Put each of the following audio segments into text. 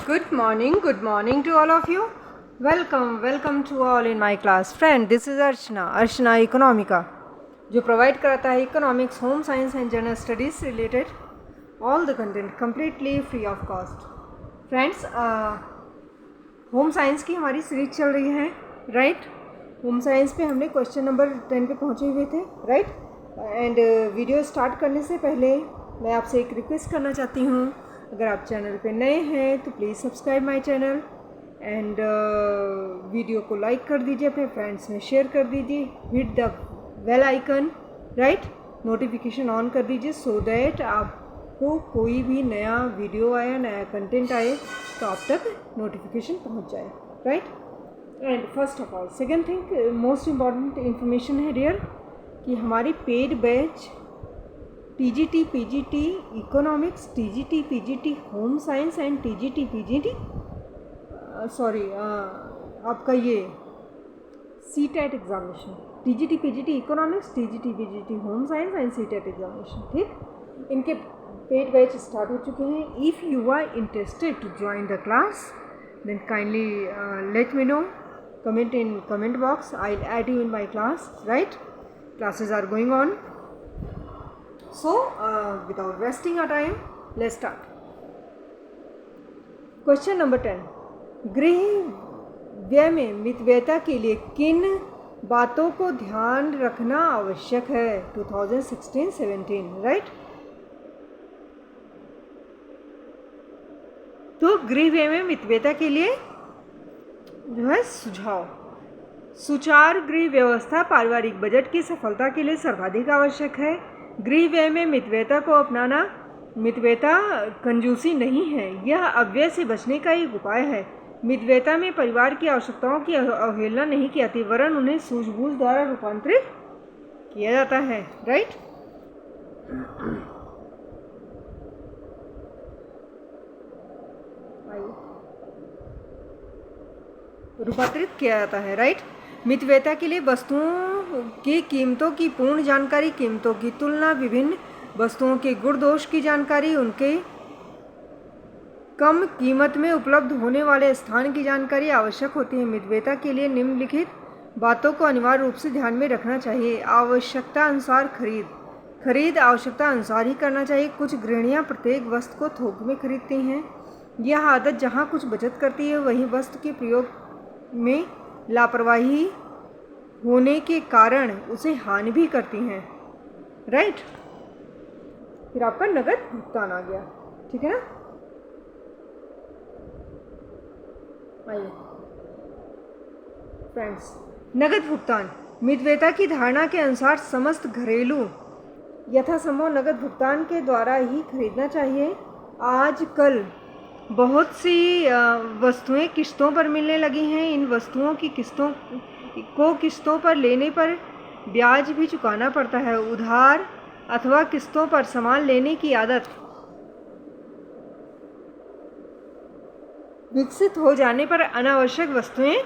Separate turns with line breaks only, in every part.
Good morning to all of you. Welcome to all in my class. Friend, this is Archana Economica, जो provide कराता है economics, home science and general studies related all the content completely free of cost. Friends, home science की हमारी series चल रही है, right. Home science पे हमने क्वेश्चन नंबर 10 पे पहुँचे हुए थे, राइट. एंड वीडियो स्टार्ट करने से पहले मैं आपसे एक रिक्वेस्ट करना चाहती हूँ. अगर आप चैनल पे नए हैं तो please subscribe my channel and video को लाइक कर दीजिए, अपने फ्रेंड्स में शेयर कर दीजिए, hit the bell icon, right. Notification on कर दीजिए सो दैट आपको कोई भी नया वीडियो आया, नया कंटेंट आए तो आप तक नोटिफिकेशन पहुंच जाए, right. And first of all second thing, most important information है डियर कि हमारी paid batch TGT PGT economics, TGT PGT home science and TGT PGT आपका ये CTET examination, TGT PGT economics, TGT PGT home science and CTET examination, ठीक. इनके paid batch start हो चुके हैं. If you are interested to join the class then kindly let me know, comment in comment box. I will add you in my class, right. Classes are going on. So, without wasting our time, let's start. Question number 10. गृह व्यय में मितव्ययता के लिए किन बातों को ध्यान रखना आवश्यक है? 2016-17, राइट. तो गृह व्यय में मितव्ययता के लिए जो है सुझाव: सुचारू गृह व्यवस्था पारिवारिक बजट की सफलता के लिए सर्वाधिक आवश्यक है. गृह व्यय में मितव्ययता को अपनाना, मितव्ययता कंजूसी नहीं है, यह अव्यय से बचने का एक उपाय है. मितव्ययता में परिवार की आवश्यकताओं की अवहेलना नहीं की जाती वरन उन्हें सूझबूझ द्वारा रूपांतरित किया जाता है, राइट. रूपांतरित किया जाता है, राइट. मितव्ययता के लिए वस्तुओं की कीमतों की पूर्ण जानकारी, कीमतों की तुलना, विभिन्न वस्तुओं के गुण दोष की जानकारी, उनके कम कीमत में उपलब्ध होने वाले स्थान की जानकारी आवश्यक होती है. मितव्ययता के लिए निम्नलिखित बातों को अनिवार्य रूप से ध्यान में रखना चाहिए. आवश्यकता अनुसार खरीद आवश्यकता अनुसार ही करना चाहिए. कुछ गृहिणियां प्रत्येक वस्तु को थोक में खरीदती हैं. यह आदत जहां कुछ बचत करती है वहीं वस्तु के प्रयोग में लापरवाही होने के कारण उसे हानि भी करती हैं, राइट. फिर आपका नगद भुगतान आ गया, ठीक है ना. आइए फ्रेंड्स, नगद भुगतान मितव्ययता की धारणा के अनुसार समस्त घरेलू यथासंभव नगद भुगतान के द्वारा ही खरीदना चाहिए. आजकल बहुत सी वस्तुएं किस्तों पर मिलने लगी हैं. इन वस्तुओं की किस्तों पर लेने पर ब्याज भी चुकाना पड़ता है. उधार अथवा किस्तों पर सामान लेने की आदत विकसित हो जाने पर अनावश्यक वस्तुएं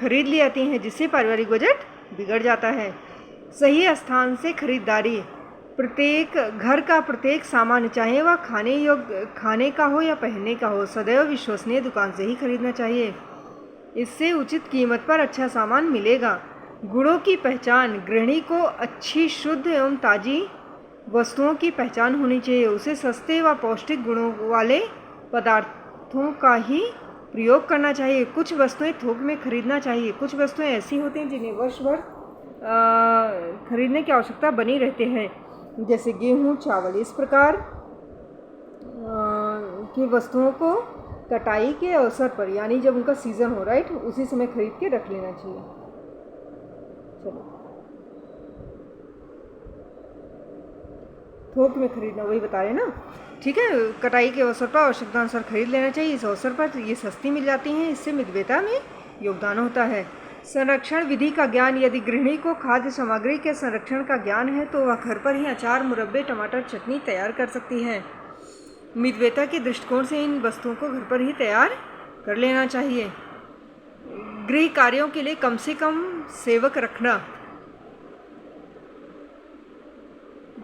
खरीद ली जाती हैं जिससे पारिवारिक बजट बिगड़ जाता है. सही स्थान से खरीदारी. प्रत्येक घर का प्रत्येक सामान, चाहे वह खाने का हो या पहनने का हो, सदैव विश्वसनीय दुकान से ही खरीदना चाहिए. इससे उचित कीमत पर अच्छा सामान मिलेगा. गुणों की पहचान. गृहिणी को अच्छी, शुद्ध एवं ताज़ी वस्तुओं की पहचान होनी चाहिए. उसे सस्ते व पौष्टिक गुणों वाले पदार्थों का ही प्रयोग करना चाहिए. कुछ वस्तुएं थोक में खरीदना चाहिए. कुछ वस्तुएं ऐसी होती हैं जिन्हें वर्ष भर खरीदने की आवश्यकता बनी रहती है, जैसे गेहूँ, चावल. इस प्रकार की वस्तुओं को कटाई के अवसर पर, यानी जब उनका सीज़न हो, राइट, उसी समय खरीद के रख लेना चाहिए. चलो, थोक में खरीदना वही बता रहे ना, ठीक है. कटाई के अवसर पर आवश्यकता अनुसार खरीद लेना चाहिए. इस अवसर पर ये सस्ती मिल जाती हैं. इससे मितव्ययता में योगदान होता है. संरक्षण विधि का ज्ञान. यदि गृहिणी को खाद्य सामग्री के संरक्षण का ज्ञान है तो वह घर पर ही अचार, मुरब्बे, टमाटर, चटनी तैयार कर सकती है. मितव्ययता के दृष्टिकोण से इन वस्तुओं को घर पर ही तैयार कर लेना चाहिए. गृह कार्यों के लिए कम से कम सेवक रखना.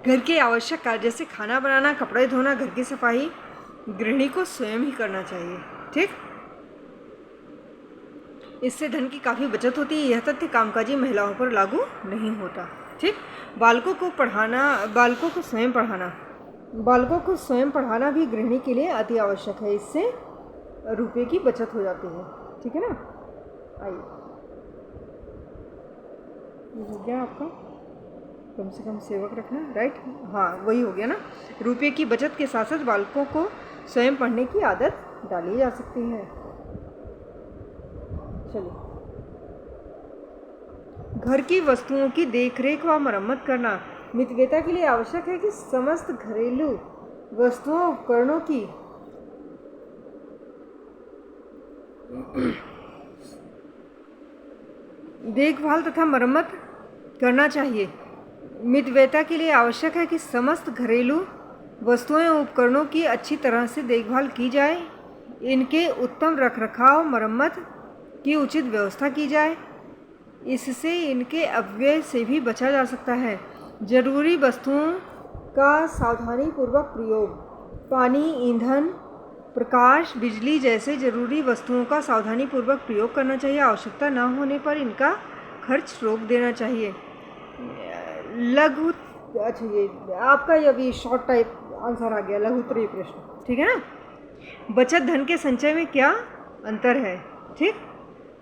घर के आवश्यक कार्य जैसे खाना बनाना, कपड़े धोना, घर की सफाई गृहिणी को स्वयं ही करना चाहिए. ठीक। इससे धन की काफ़ी बचत होती है। यह तथ्य कामकाजी महिलाओं पर लागू नहीं होता। ठीक। बालकों को स्वयं पढ़ाना भी गृहिणी के लिए अति आवश्यक है। इससे रुपए की बचत हो जाती है। ठीक है ना। आइए, हो गया आपका कम से कम सेवक रखना, राइट। हाँ, वही हो गया ना। रुपये की बचत के साथ साथ बालकों को स्वयं पढ़ने की आदत डाली जा सकती है। चलिए, घर की वस्तुओं की देखरेख व मरम्मत करना मितव्ययता के लिए आवश्यक है कि समस्त घरेलू वस्तुओं उपकरणों की देखभाल तथा मरम्मत करना चाहिए। मितव्ययता के लिए आवश्यक है कि समस्त घरेलू वस्तुएं एवं उपकरणों की अच्छी तरह से देखभाल की जाए, इनके उत्तम रखरखाव मरम्मत की उचित व्यवस्था की जाए। इससे इनके अपव्यय से भी बचा जा सकता है। जरूरी वस्तुओं का सावधानीपूर्वक प्रयोग, पानी, ईंधन, प्रकाश, बिजली जैसे जरूरी वस्तुओं का सावधानीपूर्वक प्रयोग करना चाहिए। आवश्यकता न होने पर इनका खर्च रोक देना चाहिए। अच्छा, ये आपका अभी शॉर्ट टाइप आंसर आ गया, लघुत्तरीय प्रश्न। ठीक है ना। बचत धन के संचय में क्या अंतर है। ठीक।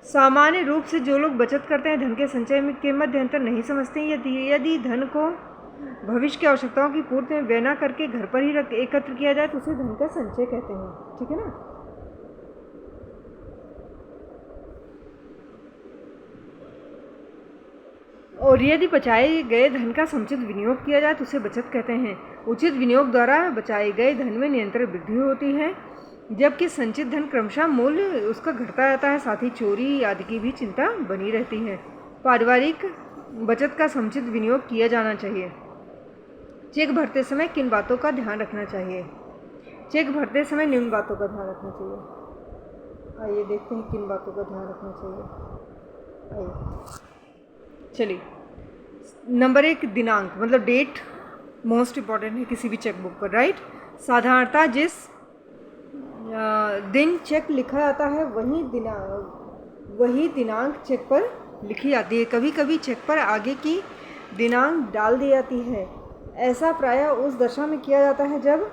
सामान्य रूप से जो लोग बचत करते हैं धन के संचय में के मध्य अंतर नहीं समझते हैं। यदि धन को भविष्य की आवश्यकताओं की पूर्ति में व्यय न करके घर पर ही एकत्र किया जाए तो उसे धन का संचय कहते हैं। ठीक है ना। और यदि बचाए गए धन का समुचित विनियोग किया जाए तो उसे बचत कहते हैं। उचित विनियोग द्वारा बचाए गए धन में निरंतर वृद्धि होती है, जबकि संचित धन क्रमशः मूल्य उसका घटता रहता है। साथ ही चोरी आदि की भी चिंता बनी रहती है। पारिवारिक बचत का समुचित विनियोग किया जाना चाहिए। चेक भरते समय किन बातों का ध्यान रखना चाहिए। चेक भरते समय निम्न बातों का ध्यान रखना चाहिए। आइए देखते हैं किन बातों का ध्यान रखना चाहिए। आइए, चलिए, नंबर 1, दिनांक, मतलब डेट मोस्ट इम्पॉर्टेंट है किसी भी चेक बुक पर, राइट। साधारणतः जिस दिन चेक लिखा जाता है वही दिनांक चेक पर लिखी जाती है। कभी कभी चेक पर आगे की दिनांक डाल दी जाती है। ऐसा प्रायः उस दशा में किया जाता है जब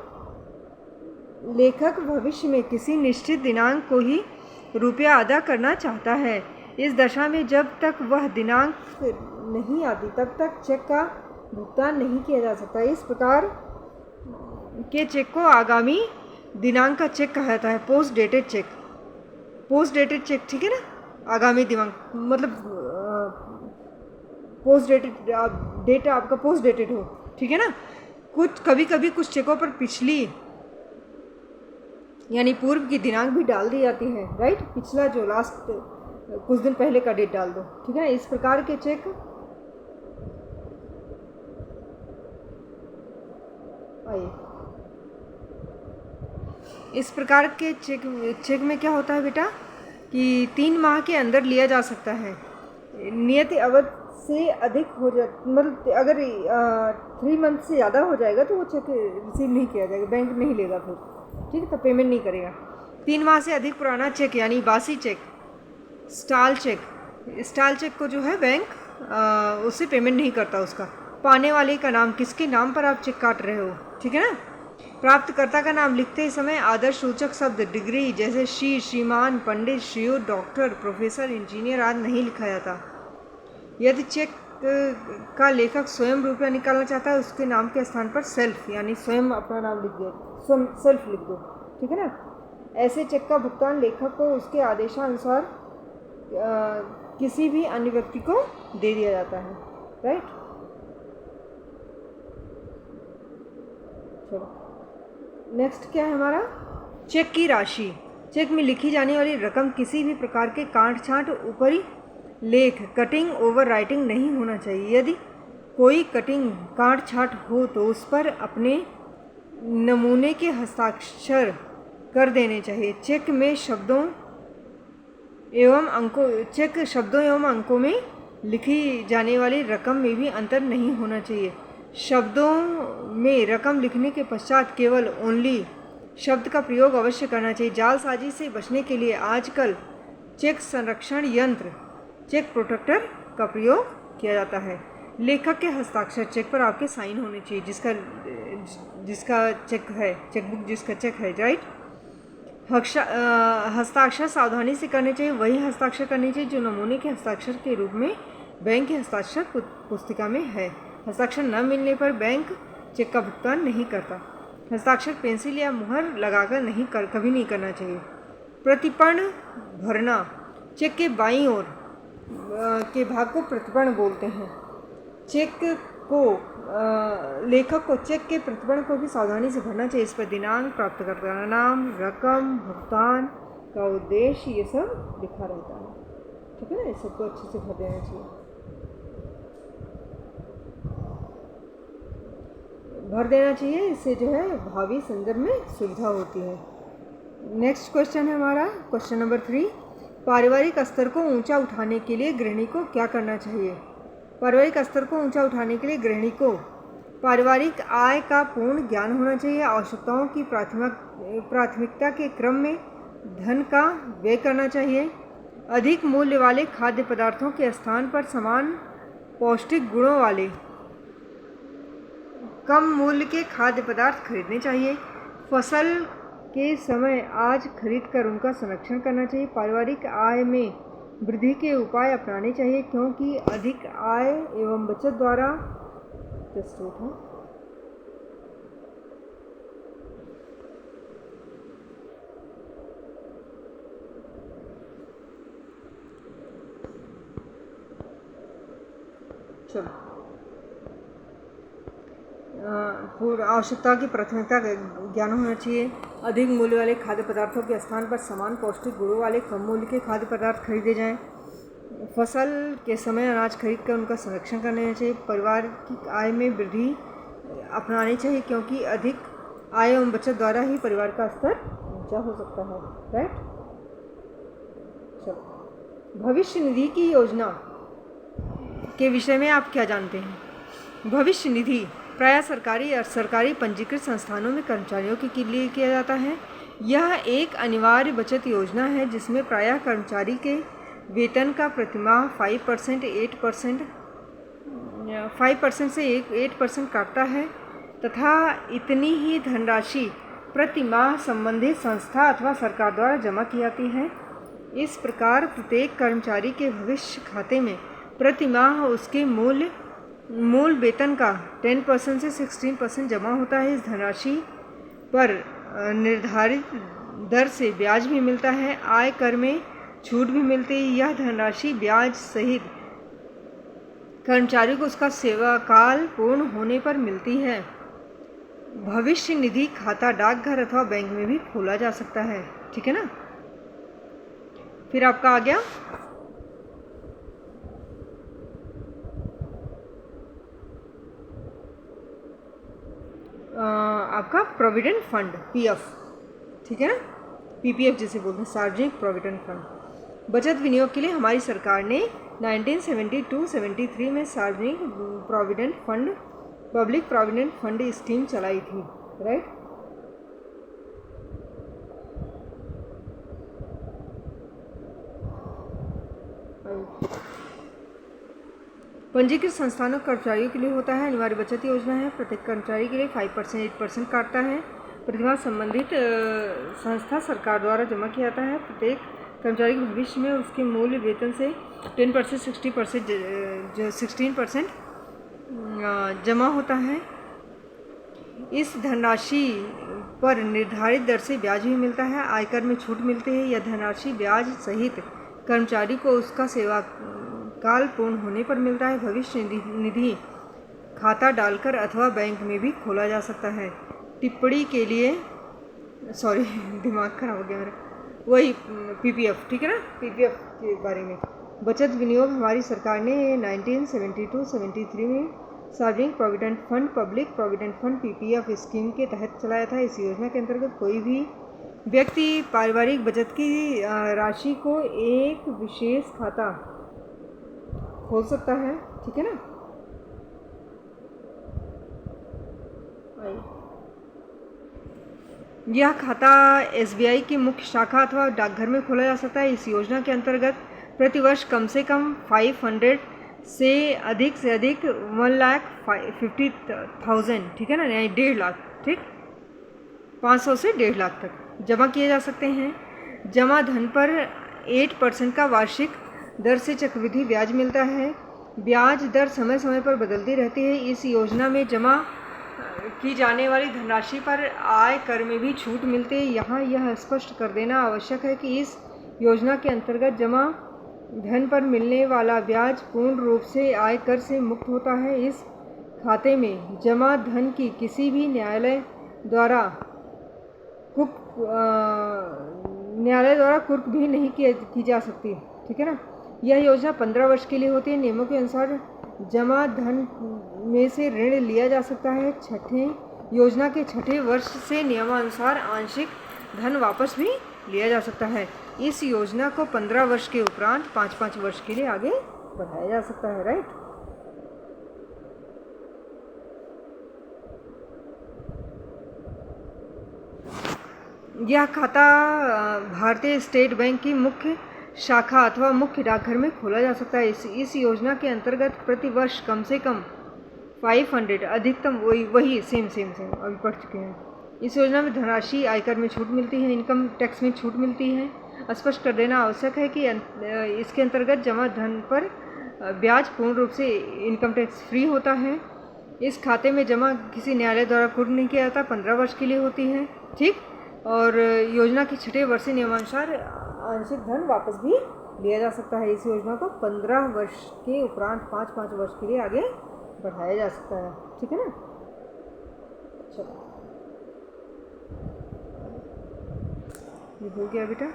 लेखक भविष्य में किसी निश्चित दिनांक को ही रुपया अदा करना चाहता है। इस दशा में जब तक वह दिनांक नहीं आती तब तक चेक का भुगतान नहीं किया जा सकता। इस प्रकार के चेक को आगामी दिनांक का चेक कहा जाता है, post dated cheque. Post dated cheque, ठीक है ना। आगामी दिनांक मतलब पोस्ट डेटेड, डेट आपका पोस्ट डेटेड हो, ठीक है ना। कभी कभी कुछ चेकों पर पिछली यानी पूर्व की दिनांक भी डाल दी जाती है, राइट। पिछला जो लास्ट कुछ दिन पहले का डेट डाल दो, ठीक है। इस प्रकार के चेक चेक में क्या होता है बेटा कि 3 माह के अंदर लिया जा सकता है। नियत अवधि से अधिक हो जाए, मतलब अगर 3 मंथ से ज़्यादा हो जाएगा तो वो चेक रिसीव नहीं किया जाएगा, बैंक नहीं लेगा फिर, ठीक है, तो पेमेंट नहीं करेगा। 3 माह से अधिक पुराना चेक यानी बासी चेक, स्टॉल चेक को जो है बैंक उससे पेमेंट नहीं करता उसका। पाने वाले का नाम, किसके नाम पर आप चेक काट रहे हो, ठीक है ना। प्राप्तकर्ता का नाम लिखते समय आदर्श सूचक शब्द, डिग्री जैसे श्री, श्रीमान, पंडित, श्रीयुत, डॉक्टर, प्रोफेसर, इंजीनियर आदि नहीं लिखा जाता। यदि चेक का लेखक स्वयं रुपया निकालना चाहता है उसके नाम के स्थान पर सेल्फ यानी स्वयं अपना नाम लिख दो, सेल्फ लिख दो, ठीक है ना। ऐसे चेक का भुगतान लेखक को उसके आदेशानुसार किसी भी अन्य व्यक्ति को दे दिया जाता है, राइट। चलो नेक्स्ट क्या है हमारा, चेक की राशि। चेक में लिखी जाने वाली रकम किसी भी प्रकार के काट छांट, ऊपरी लेख, कटिंग, ओवर राइटिंग नहीं होना चाहिए। यदि कोई कटिंग, काट छांट हो तो उस पर अपने नमूने के हस्ताक्षर कर देने चाहिए। चेक शब्दों एवं अंकों में लिखी जाने वाली रकम में भी अंतर नहीं होना चाहिए। शब्दों में रकम लिखने के पश्चात केवल ओनली शब्द का प्रयोग अवश्य करना चाहिए। जालसाजी से बचने के लिए आजकल चेक संरक्षण यंत्र चेक प्रोटेक्टर का प्रयोग किया जाता है। लेखक के हस्ताक्षर चेक पर आपके साइन होने चाहिए, जिसका चेक है, चेकबुक जिसका चेक है, राइट। हस्ताक्षर सावधानी से करने चाहिए, वही हस्ताक्षर करने चाहिए जो नमूने के हस्ताक्षर के रूप में बैंक के हस्ताक्षर पुस्तिका में है। हस्ताक्षर न मिलने पर बैंक चेक का भुगतान नहीं करता। हस्ताक्षर पेंसिल या मुहर लगाकर कभी नहीं करना चाहिए। प्रतिपर्ण भरना, चेक के बाईं ओर के भाग को प्रतिपर्ण बोलते हैं। लेखक को चेक के प्रतिपर्ण को भी सावधानी से भरना चाहिए। इस पर दिनांक, प्राप्तकर्ता का नाम, रकम, भुगतान का उद्देश्य, ये सब लिखा रहता है, ठीक है ना। इस सबको अच्छे से भर देना चाहिए, इससे जो है भावी संदर्भ में सुविधा होती है। नेक्स्ट क्वेश्चन है हमारा क्वेश्चन नंबर 3। पारिवारिक स्तर को ऊंचा उठाने के लिए गृहिणी को क्या करना चाहिए? पारिवारिक स्तर को ऊंचा उठाने के लिए गृहिणी को पारिवारिक आय का पूर्ण ज्ञान होना चाहिए। आवश्यकताओं की प्राथमिकता के क्रम में धन का व्यय करना चाहिए। अधिक मूल्य वाले खाद्य पदार्थों के स्थान पर समान पौष्टिक गुणों वाले कम मूल्य के खाद्य पदार्थ खरीदने चाहिए। फसल के समय आज खरीदकर उनका संरक्षण करना चाहिए। पारिवारिक आय में वृद्धि के उपाय अपनाने चाहिए, क्योंकि अधिक आय एवं बचत द्वारा आवश्यकता की प्राथमिकता ज्ञान होना चाहिए। अधिक मूल्य वाले खाद्य पदार्थों के स्थान पर समान पौष्टिक गुणों वाले कम मूल्य के खाद्य पदार्थ खरीदे जाएं। फसल के समय अनाज खरीद कर उनका संरक्षण करना चाहिए। परिवार की आय में वृद्धि अपनानी चाहिए, क्योंकि अधिक आय एवं बचत द्वारा ही परिवार का स्तर ऊंचा हो सकता है, राइट। चलो, भविष्य निधि की योजना के विषय में आप क्या जानते हैं? भविष्य निधि प्रायः सरकारी या सरकारी पंजीकृत संस्थानों में कर्मचारियों के लिए किया जाता है। यह एक अनिवार्य बचत योजना है, जिसमें प्रायः कर्मचारी के वेतन का प्रतिमाह 5% से 8% काटता है, तथा इतनी ही धनराशि प्रतिमाह संबंधित संस्था अथवा सरकार द्वारा जमा की जाती है। इस प्रकार प्रत्येक कर्मचारी के भविष्य खाते में प्रतिमाह उसके मूल वेतन का 10% से 16% जमा होता है। इस धनराशि पर निर्धारित दर से ब्याज भी मिलता है। आय कर में छूट भी मिलती है। यह धनराशि ब्याज सहित कर्मचारी को उसका सेवा काल पूर्ण होने पर मिलती है। भविष्य निधि खाता डाकघर अथवा बैंक में भी खोला जा सकता है, ठीक है ना। फिर आपका आ गया आपका प्रोविडेंट फंड, पीएफ, ठीक है ना, पीपीएफ जिसे बोलते हैं, सार्वजनिक प्रोविडेंट फंड। बचत विनियोग के लिए हमारी सरकार ने 1972-73 में सार्वजनिक provident fund, public provident fund scheme चलाई थी, राइट। पंजीकृत संस्थानों कर्मचारियों के लिए होता है। अनिवार्य बचत योजना है। प्रत्येक कर्मचारी के लिए 5% 8% काटता है। प्रतिमाह संबंधित संस्था सरकार द्वारा जमा किया जाता है। प्रत्येक कर्मचारी के भविष्य में उसके मूल वेतन से 10% 16% जमा होता है। इस धनराशि पर निर्धारित दर से ब्याज भी मिलता है। आयकर में छूट मिलती है। यह धनराशि ब्याज सहित कर्मचारी को उसका सेवा काल पूर्ण होने पर मिलता है। भविष्य निधि खाता डालकर अथवा बैंक में भी खोला जा सकता है। टिप्पणी के लिए दिमाग खराब हो गया मेरा, वही पीपीएफ, ठीक है ना, पीपीएफ के बारे में। बचत विनियोग हमारी सरकार ने 1972-73 में सार्वजनिक provident fund, public provident fund, PPF scheme के तहत चलाया था। इस योजना के अंतर्गत कोई भी व्यक्ति पारिवारिक बचत की राशि को एक विशेष खाता खोल सकता है, ठीक है ना। यह खाता एसबीआई की मुख्य शाखा अथवा डाकघर में खोला जा सकता है। इस योजना के अंतर्गत प्रतिवर्ष कम से कम 500 से अधिक 1,50,000, ठीक है ना, यानी 1.5 लाख, ठीक, 500 से 1.5 लाख तक जमा किए जा सकते हैं। जमा धन पर 8% का वार्षिक दर से चक्रवृद्धि ब्याज मिलता है। ब्याज दर समय समय पर बदलती रहती है। इस योजना में जमा की जाने वाली धनराशि पर आय कर में भी छूट मिलती है। यहाँ यह स्पष्ट कर देना आवश्यक है कि इस योजना के अंतर्गत जमा धन पर मिलने वाला ब्याज पूर्ण रूप से आय कर से मुक्त होता है। इस खाते में जमा धन की किसी भी न्यायालय द्वारा कुर्क भी नहीं की जा सकती, ठीक है ना। यह योजना 15 वर्ष के लिए होती है। नियमों के अनुसार जमा धन में से ऋण लिया जा सकता है। योजना के छठे वर्ष से नियमानुसार आंशिक धन वापस भी लिया जा सकता है। इस योजना को 15 वर्ष के उपरांत 5-5 वर्ष के लिए आगे बढ़ाया जा सकता है, राइट। यह खाता भारतीय स्टेट बैंक की मुख्य शाखा अथवा मुख्य डाकघर में खोला जा सकता है। इस योजना के अंतर्गत प्रति वर्ष कम से कम 500, अधिकतम वही सेम अभी पढ़ चुके हैं। इस योजना में धनराशि आयकर में छूट मिलती है, इनकम टैक्स में छूट मिलती है। स्पष्ट कर देना आवश्यक है कि इसके अंतर्गत जमा धन पर ब्याज पूर्ण रूप से इनकम टैक्स फ्री होता है। इस खाते में जमा किसी न्यायालय द्वारा कुर्क नहीं किया जाता, 15 वर्ष के लिए होती है, ठीक। और योजना के छठे वर्ष से नियमानुसार आंशिक धन वापस भी लिया जा सकता है। इस योजना को 15 वर्ष के उपरांत 5-5 वर्ष के लिए आगे बढ़ाया जा सकता है, ठीक है ना। चलो, ये हो गया बेटा,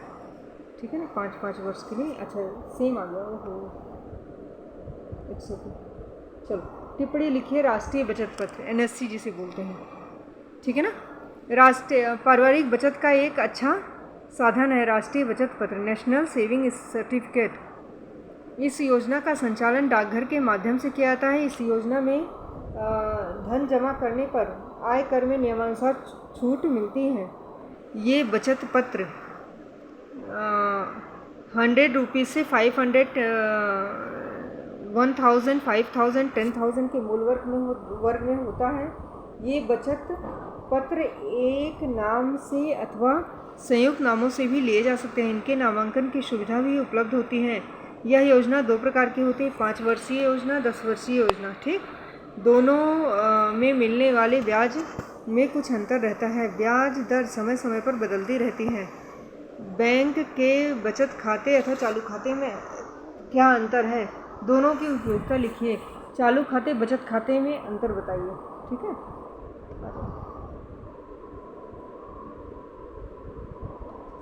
ठीक है ना, 5-5 वर्ष के लिए। अच्छा, सेम आ गया, ओहो, इट्स ओके। चलो, टिप्पणी लिखिए। राष्ट्रीय बचत पत्र, एनएससी जिसे बोलते हैं, ठीक है ना। राष्ट्रीय पारिवारिक बचत का एक अच्छा साधन है राष्ट्रीय बचत पत्र, नेशनल सेविंग सर्टिफिकेट। इस योजना का संचालन डाकघर के माध्यम से किया जाता है। इस योजना में धन जमा करने पर आय कर में नियमानुसार छूट मिलती है। ये बचत पत्र 100 रुपीज़ से 500, 1000, 5000, 10,000 के मूल वर्ग में होता है। ये बचत पत्र एक नाम से अथवा संयुक्त नामों से भी लिए जा सकते हैं। इनके नामांकन की सुविधा भी उपलब्ध होती है। यह योजना 2 प्रकार की होती है, 5 वर्षीय योजना, 10 वर्षीय योजना, ठीक। दोनों में मिलने वाले ब्याज में कुछ अंतर रहता है। ब्याज दर समय समय पर बदलती रहती है। बैंक के बचत खाते अथवा चालू खाते में क्या अंतर है, दोनों की उपयोगिता लिखिए। चालू खाते बचत खाते में अंतर बताइए, ठीक है।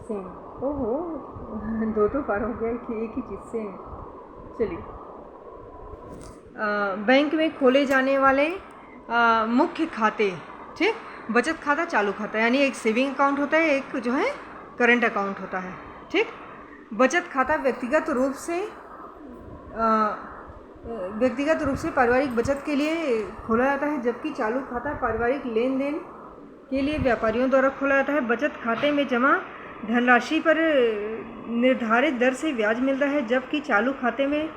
सेम, ओहो, 2 पार हो गया कि एक ही चीज़ सेम। चलिए, बैंक में खोले जाने वाले मुख्य खाते, ठीक। बचत खाता, चालू खाता, यानी एक सेविंग अकाउंट होता है, एक जो है करंट अकाउंट होता है, ठीक। बचत खाता व्यक्तिगत रूप से पारिवारिक बचत के लिए खोला जाता है, जबकि चालू खाता पारिवारिक लेन देन के लिए व्यापारियों द्वारा खोला जाता है। बचत खाते में जमा धनराशि पर निर्धारित दर से ब्याज मिलता है, जबकि चालू खाते में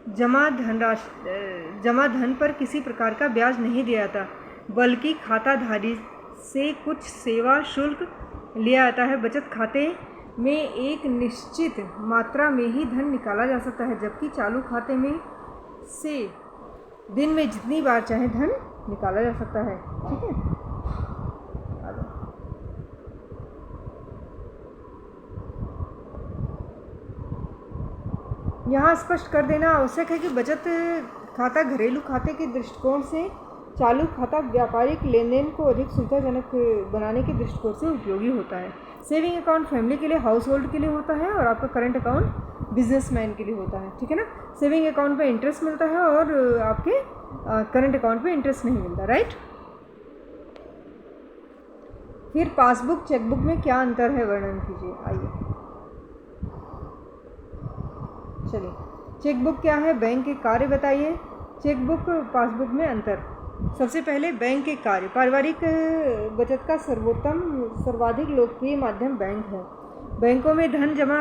जमा धन पर किसी प्रकार का ब्याज नहीं दिया जाता, बल्कि खाताधारी से कुछ सेवा शुल्क लिया जाता है। बचत खाते में एक निश्चित मात्रा में ही धन निकाला जा सकता है, जबकि चालू खाते में से दिन में जितनी बार चाहे धन निकाला जा सकता है, ठीक है। यहाँ स्पष्ट कर देना आवश्यक है कि बचत खाता घरेलू खाते के दृष्टिकोण से चालू खाता व्यापारिक लेन देन को अधिक सुविधाजनक बनाने के दृष्टिकोण से उपयोगी होता है। सेविंग अकाउंट फैमिली के लिए, हाउस होल्ड के लिए होता है, और आपका करंट अकाउंट बिजनेसमैन के लिए होता है, ठीक है ना। सेविंग अकाउंट पे इंटरेस्ट मिलता है और आपके करंट अकाउंट पे इंटरेस्ट नहीं मिलता, राइट। फिर पासबुक चेकबुक में क्या अंतर है, वर्णन कीजिए। आइए, चलिए, चेकबुक क्या है, बैंक के कार्य बताइए। चेकबुक पासबुक में अंतर, सबसे पहले बैंक के कार्य। पारिवारिक बचत का सर्वाधिक लोकप्रिय माध्यम बैंक है। बैंकों में धन जमा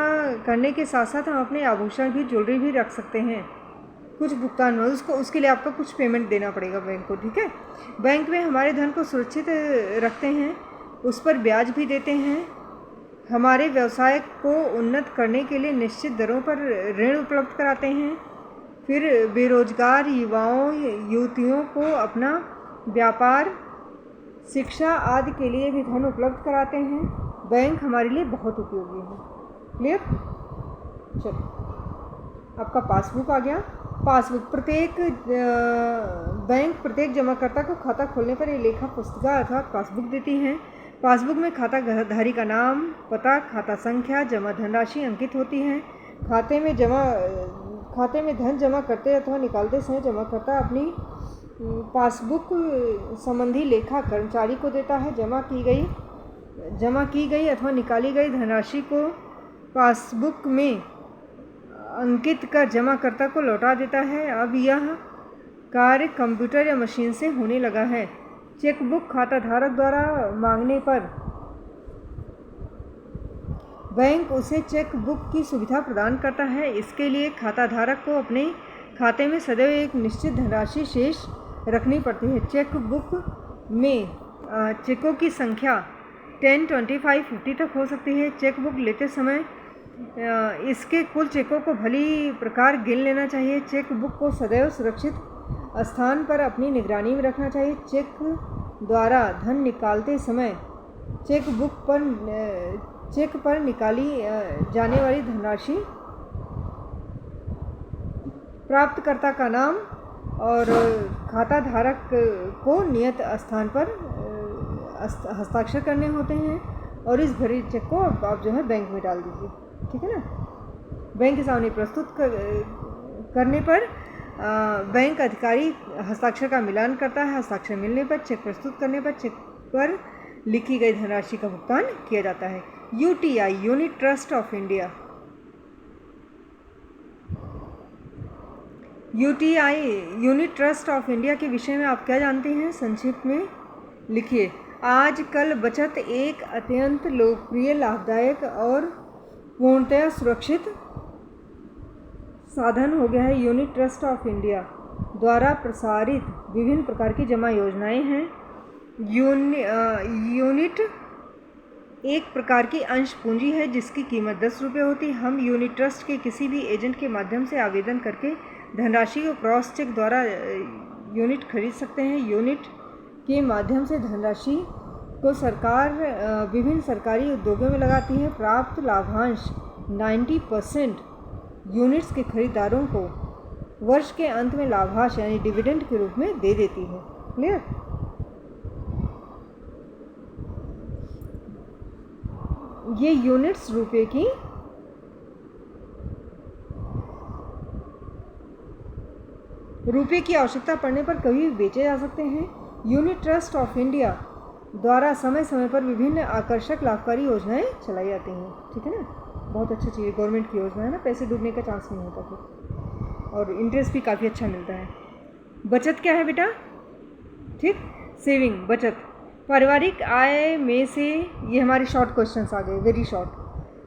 करने के साथ साथ हम अपने आभूषण भी, ज्वेलरी भी रख सकते हैं। कुछ भुगतान में उसके लिए आपका कुछ पेमेंट देना पड़ेगा बैंक को, ठीक है। बैंक में हमारे धन को सुरक्षित रखते हैं, उस पर ब्याज भी देते हैं। हमारे व्यवसाय को उन्नत करने के लिए निश्चित दरों पर ऋण उपलब्ध कराते हैं। फिर बेरोजगार युवाओं युवतियों को अपना व्यापार, शिक्षा आदि के लिए भी धन उपलब्ध कराते हैं। बैंक हमारे लिए बहुत उपयोगी है। क्लियर? चलो, आपका पासबुक आ गया। पासबुक बैंक प्रत्येक जमाकर्ता को खाता खोलने पर एक लेखा पुस्तिका अर्थात पासबुक देती हैं। पासबुक में खाता धारी का नाम, पता, खाता संख्या, जमा धनराशि अंकित होती है। खाते में धन जमा करते अथवा निकालते समय जमाकर्ता अपनी पासबुक संबंधी लेखा कर्मचारी को देता है। जमा की गई अथवा निकाली गई धनराशि को पासबुक में अंकित कर जमाकर्ता को लौटा देता है। अब यह कार्य कंप्यूटर या मशीन से होने लगा है। चेकबुक खाता धारक द्वारा मांगने पर बैंक उसे चेक बुक की सुविधा प्रदान करता है। इसके लिए खाता धारक को अपने खाते में सदैव एक निश्चित धनराशि शेष रखनी पड़ती है। चेक बुक में चेकों की संख्या 10, 25, 50 तक हो सकती है। चेक बुक लेते समय इसके कुल चेकों को भली प्रकार गिन लेना चाहिए। चेक बुक को सदैव सुरक्षित स्थान पर अपनी निगरानी में रखना चाहिए। चेक द्वारा धन निकालते समय चेक पर निकाली जाने वाली धनराशि, प्राप्तकर्ता का नाम और खाता धारक को नियत स्थान पर हस्ताक्षर करने होते हैं और इस भरी चेक को आप जो है बैंक में डाल दीजिए, ठीक है ना। बैंक के सामने प्रस्तुत करने पर बैंक अधिकारी हस्ताक्षर का मिलान करता है। हस्ताक्षर मिलने पर चेक प्रस्तुत करने पर चेक पर लिखी गई धनराशि का भुगतान किया जाता है। UTI, unit trust of India. UTI, unit trust of India के विषय में आप क्या जानते हैं, संक्षिप्त में लिखिए। आजकल बचत एक अत्यंत लोकप्रिय, लाभदायक और पूर्णतया सुरक्षित साधन हो गया है। यूनिट ट्रस्ट ऑफ इंडिया द्वारा प्रसारित विभिन्न प्रकार की जमा योजनाएं हैं। यूनिट एक प्रकार की अंश पूंजी है जिसकी कीमत 10 रुपये होती है। हम यूनिट ट्रस्ट के किसी भी एजेंट के माध्यम से आवेदन करके धनराशि को क्रॉस चेक द्वारा यूनिट खरीद सकते हैं। यूनिट के माध्यम से धनराशि को सरकार विभिन्न सरकारी उद्योगों में लगाती है। प्राप्त लाभांश 90% यूनिट्स के खरीदारों को वर्ष के अंत में लाभांश यानी डिविडेंड के रूप में दे देती है। क्लियर? ये यूनिट्स रुपए की आवश्यकता पड़ने पर कभी भी बेचे जा सकते हैं। यूनिट ट्रस्ट ऑफ इंडिया द्वारा समय समय पर विभिन्न आकर्षक लाभकारी योजनाएं चलाई जाती हैं, ठीक है ना। बहुत अच्छी चीज़, गवर्नमेंट की योजना है ना, पैसे डूबने का चांस नहीं होता फिर, और इंटरेस्ट भी काफ़ी अच्छा मिलता है। बचत क्या है बेटा? ठीक, सेविंग, बचत। पारिवारिक आय में से, ये हमारे शॉर्ट क्वेश्चंस आ गए, वेरी शॉर्ट।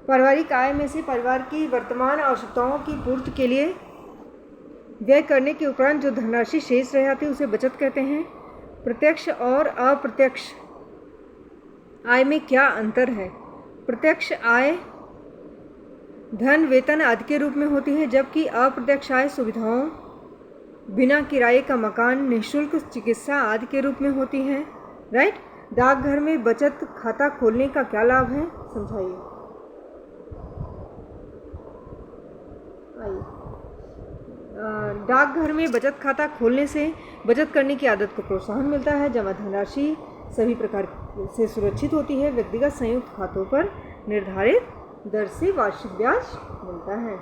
पारिवारिक आय में से परिवार की वर्तमान आवश्यकताओं की पूर्ति के लिए व्यय करने के उपरांत जो धनराशि शेष रह जाती है उसे बचत कहते हैं। प्रत्यक्ष और अप्रत्यक्ष आय में क्या अंतर है? प्रत्यक्ष आय धन, वेतन आदि के रूप में होती है, जबकि अप्रत्यक्ष आय सुविधाओं, बिना किराए का मकान, निःशुल्क चिकित्सा आदि के रूप में होती है। राइट? डाकघर में बचत खाता खोलने का क्या लाभ है, समझाइए। आइए, डाकघर में बचत खाता खोलने से बचत करने की आदत को प्रोत्साहन मिलता है। जमा धनराशि सभी प्रकार से सुरक्षित होती है। व्यक्तिगत संयुक्त खातों पर निर्धारित दर से वार्षिक ब्याज मिलता है।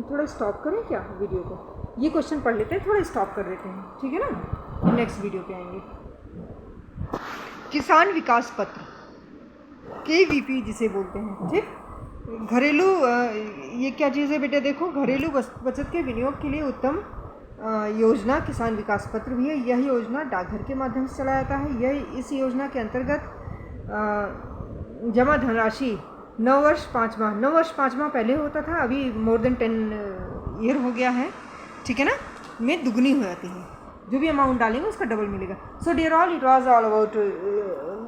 थोड़ा स्टॉप करें क्या वीडियो को? ये क्वेश्चन पढ़ लेते हैं, थोड़ा स्टॉप कर देते हैं, ठीक है ना, नेक्स्ट वीडियो पे आएंगे। किसान विकास पत्र, KVP जिसे बोलते हैं, ठीक। घरेलू, ये क्या चीज़ है बेटा? देखो, घरेलू बचत के विनियोग के लिए उत्तम योजना किसान विकास पत्र भी है। यह योजना डाकघर के माध्यम से चलाया जाता है। इस योजना के अंतर्गत जमा धनराशि 9 वर्ष 5 माह 9 वर्ष 5 माह पहले होता था, अभी मोर देन 10 ईयर हो गया है, ठीक है ना, में दुगनी हो जाती है। जो भी अमाउंट डालेंगे उसका डबल मिलेगा। So dear all, it was all about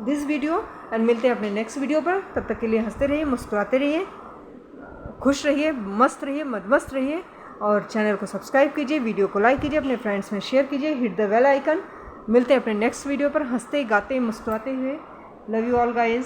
this video and मिलते हैं अपने नेक्स्ट वीडियो पर। तब तक के लिए हंसते रहिए, मुस्कुराते रहिए, खुश रहिए, मस्त रहिए, मदमस्त रहिए और चैनल को सब्सक्राइब कीजिए, वीडियो को लाइक कीजिए, अपने फ्रेंड्स में शेयर कीजिए, हिट द बेल आइकन। मिलते हैं अपने नेक्स्ट वीडियो पर हंसते गाते मुस्कुराते हुए। Love you all guys.